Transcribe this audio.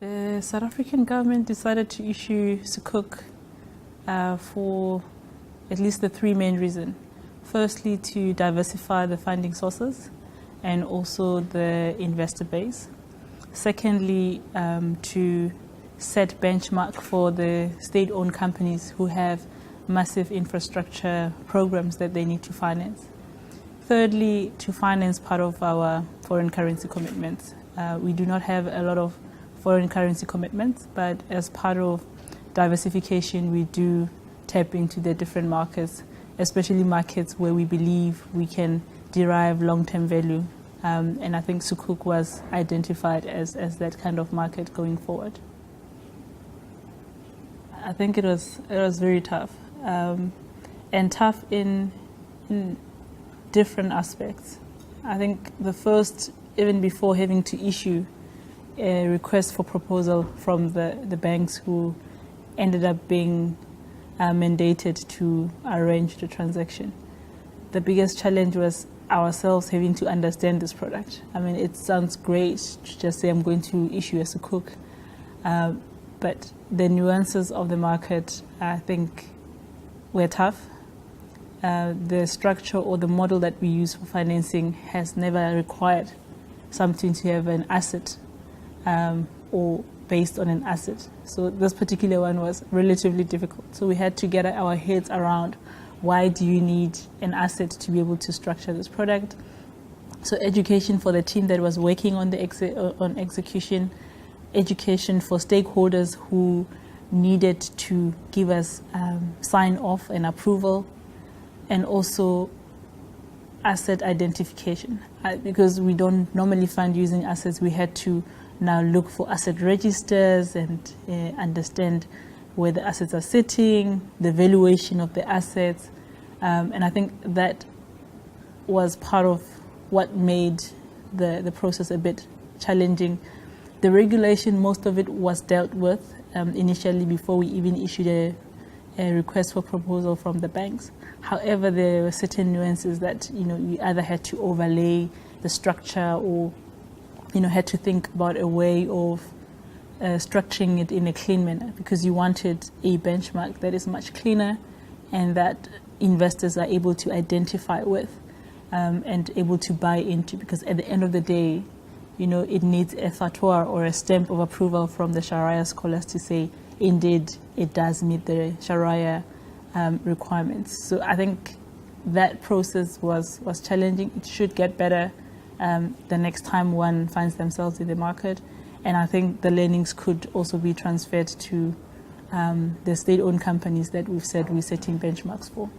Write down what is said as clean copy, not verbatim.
The South African government decided to issue sukuk for at least the three main reasons. Firstly, to diversify the funding sources and also the investor base. Secondly, to set benchmark for the state-owned companies who have massive infrastructure programs that they need to finance. Thirdly, to finance part of our foreign currency commitments. We do not have a lot of foreign currency commitments, but as part of diversification, we do tap into the different markets, especially markets where we believe we can derive long-term value. And I think sukuk was identified as that kind of market going forward. I think it was very tough, and tough in different aspects. I think the first, even before having to issue a request for proposal from the banks who ended up being mandated to arrange the transaction. The biggest challenge was ourselves having to understand this product. I mean, it sounds great to just say I'm going to issue a sukuk, but the nuances of the market, I think, were tough. The structure or the model that we use for financing has never required something to have an asset or based on an asset. So this particular one was relatively difficult. So we had to get our heads around why do you need an asset to be able to structure this product. So education for the team that was working on the execution, education for stakeholders who needed to give us sign off and approval, and also asset identification. Because we don't normally fund using assets, we had to now look for asset registers and understand where the assets are sitting, the valuation of the assets. And I think that was part of what made the process a bit challenging. The regulation, most of it was dealt with initially before we even issued a request for proposal from the banks. However, there were certain nuances that you either had to overlay the structure or had to think about a way of structuring it in a clean manner, because you wanted a benchmark that is much cleaner and that investors are able to identify with and able to buy into, because at the end of the day, it needs a fatwa or a stamp of approval from the Sharia scholars to say, indeed, it does meet the Sharia requirements. So I think that process was challenging. It should get better the next time one finds themselves in the market. And I think the learnings could also be transferred to the state-owned companies that we've said we're setting benchmarks for.